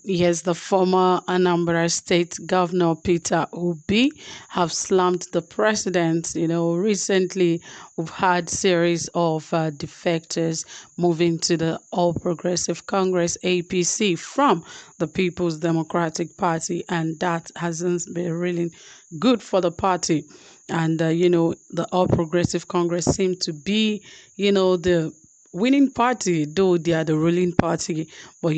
Yes, the former Anambra State Governor Peter Obi have slammed the president. Recently we've had series of defectors moving to the All Progressive Congress (APC) from the People's Democratic Party, and that hasn't been really good for the party. And the All Progressive Congress seem to be, the winning party, though they are the ruling party, but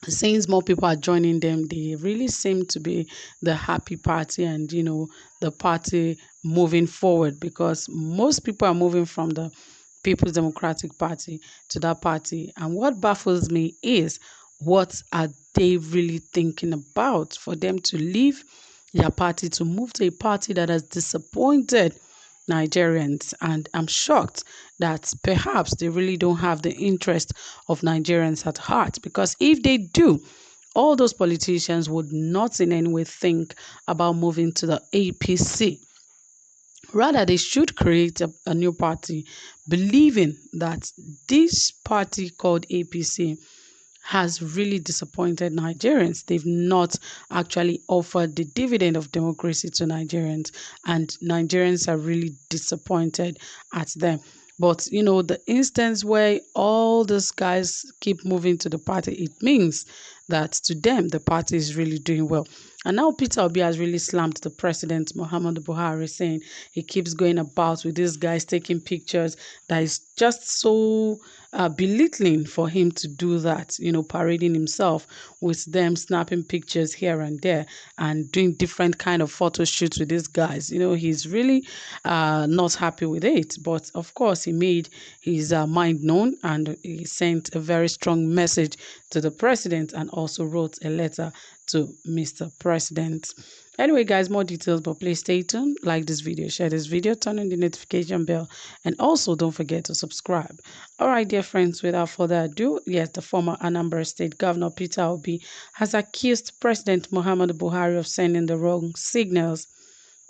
since more people are joining them, they really seem to be the happy party, and the party moving forward, because most people are moving from the People's Democratic Party to that party. And what baffles me is, what are they really thinking about for them to leave their party to move to a party that has disappointed Nigerians? And I'm shocked that perhaps they really don't have the interest of Nigerians at heart, because if they do, all those politicians would not in any way think about moving to the APC. Rather, they should create a new party, believing that this party called APC has really disappointed Nigerians. They've not actually offered the dividend of democracy to Nigerians, and Nigerians are really disappointed at them. But the instance where all these guys keep moving to the party, it means that to them the party is really doing well. And now Peter Obi has really slammed the president, Muhammadu Buhari, saying he keeps going about with these guys taking pictures. That is just so belittling for him to do that, parading himself with them, snapping pictures here and there, and doing different kind of photo shoots with these guys. He's really not happy with it. But of course, he made his mind known, and he sent a very strong message to the president, and also wrote a letter to Mr. President. Anyway, guys, more details, but please stay tuned. Like this video, share this video, turn on the notification bell, and also don't forget to subscribe. All right, dear friends, without further ado, yes, the former Anambra State Governor Peter Obi has accused President Muhammadu Buhari of sending the wrong signals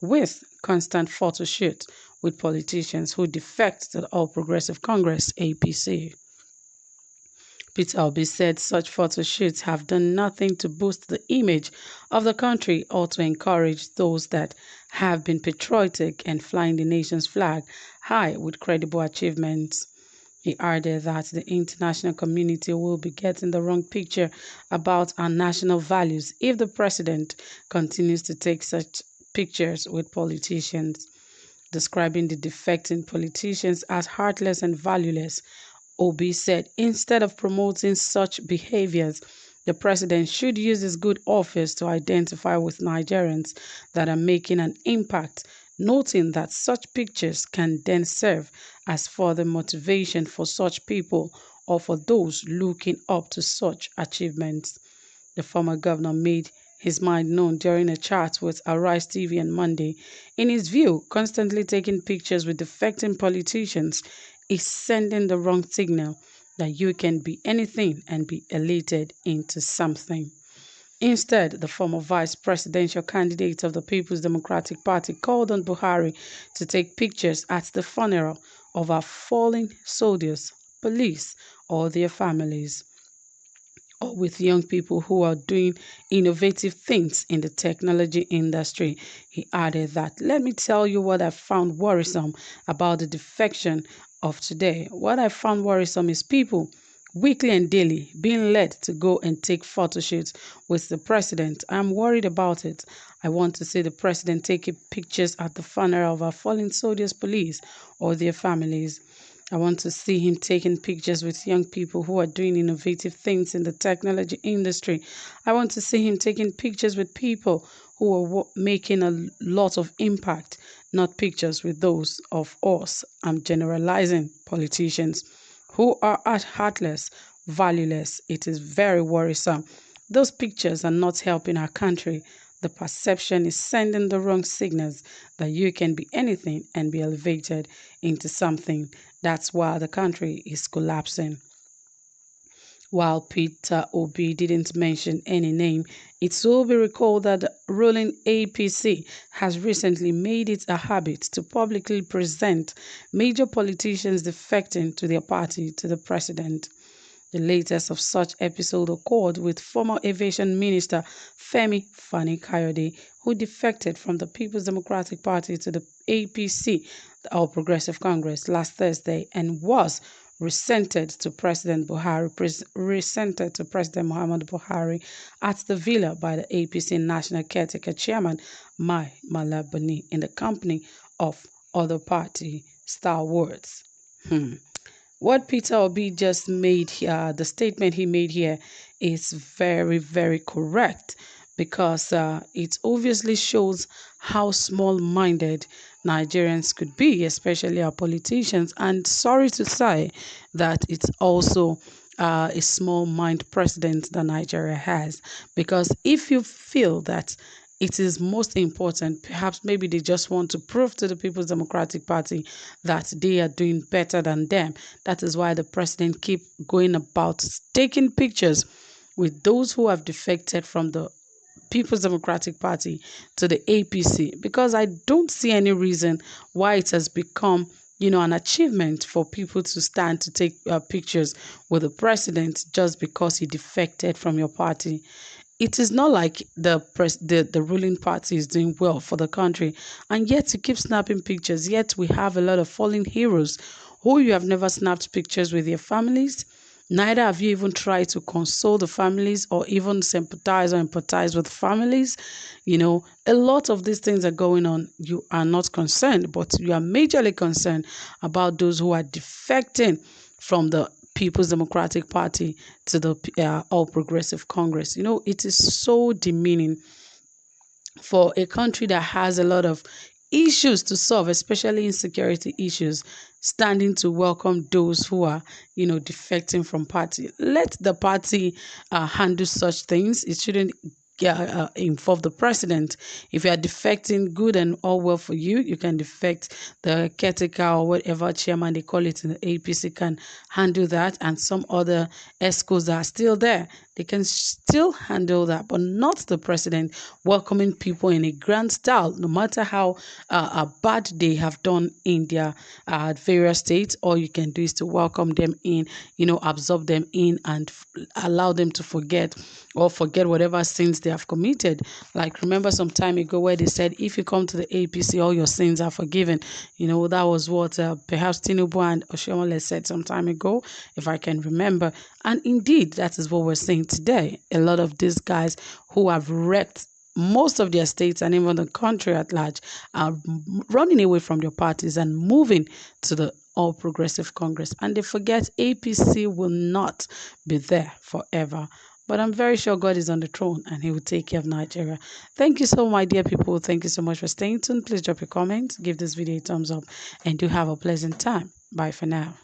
with constant photo shoots with politicians who defect to the All Progressive Congress (APC). Peter Obi said such photo shoots have done nothing to boost the image of the country or to encourage those that have been patriotic and flying the nation's flag high with credible achievements. He added that the international community will be getting the wrong picture about our national values if the president continues to take such pictures with politicians. Describing the defecting politicians as heartless and valueless, Obi said instead of promoting such behaviors, the president should use his good office to identify with Nigerians that are making an impact, noting that such pictures can then serve as further motivation for such people or for those looking up to such achievements. The former governor made his mind known during a chat with Arise TV on Monday. In his view, constantly taking pictures with defecting politicians is sending the wrong signal that you can be anything and be elated into something. Instead, the former vice presidential candidate of the People's Democratic Party called on Buhari to take pictures at the funeral of our fallen soldiers, police, or their families, or with young people who are doing innovative things in the technology industry. He added that, let me tell you what I found worrisome about the defection of today. What I found worrisome is people weekly and daily being led to go and take photo shoots with the president. I'm worried about it. I want to see the president taking pictures at the funeral of our fallen soldiers, police, or their families. I want to see him taking pictures with young people who are doing innovative things in the technology industry. I want to see him taking pictures with people who are making a lot of impact, not pictures with those of us, I'm generalizing, politicians who are heartless, valueless. It is very worrisome. Those pictures are not helping our country. The perception is sending the wrong signals that you can be anything and be elevated into something. That's why the country is collapsing. While Peter Obi didn't mention any name, it will be recalled that the ruling APC has recently made it a habit to publicly present major politicians defecting to their party to the president. The latest of such episode occurred with former Aviation Minister Femi Fani-Kayode, who defected from the People's Democratic Party to the APC, the All Progressive Congress, last Thursday and was resented to President Muhammadu Buhari at the villa by the APC National Caretaker Chairman Mai Malabuni in the company of other party stalwarts. What Peter Obi just made here, the statement he made here, is very, very correct because it obviously shows how small-minded Nigerians could be, especially our politicians. And sorry to say that it's also a small-mind president that Nigeria has, because if you feel that it is most important, perhaps maybe they just want to prove to the People's Democratic Party that they are doing better than them. That is why the president keep going about taking pictures with those who have defected from the People's Democratic Party to the APC, because I don't see any reason why it has become an achievement for people to stand to take pictures with the president just because he defected from your party. It is not like the ruling party is doing well for the country, and yet you keep snapping pictures. Yet we have a lot of fallen heroes who you have never snapped pictures with their families. Neither have you even tried to console the families or even sympathize or empathize with families. A lot of these things are going on. You are not concerned, but you are majorly concerned about those who are defecting from the People's Democratic Party to the All Progressive Congress. It is so demeaning for a country that has a lot of issues to solve, especially insecurity issues, standing to welcome those who are, defecting from party. Let the party handle such things. It shouldn't involve the president. If you are defecting, good and all well for you. You can defect. The caretaker or whatever chairman they call it in the APC can handle that, and some other ESCOs that are still there, they can still handle that, but not the president welcoming people in a grand style, no matter how bad they have done in their various states. All you can do is to welcome them in, absorb them in, and allow them to forget whatever sins they have committed. Like, remember some time ago where they said, if you come to the APC, all your sins are forgiven. That was what perhaps Tinubu and Oshiomhole said some time ago, if I can remember. And indeed, that is what we're seeing today. A lot of these guys who have wrecked most of their states and even the country at large are running away from their parties and moving to the All Progressive Congress. And they forget APC will not be there forever. But I'm very sure God is on the throne and he will take care of Nigeria. Thank you so much, my dear people. Thank you so much for staying tuned. Please drop your comments, give this video a thumbs up, and do have a pleasant time. Bye for now.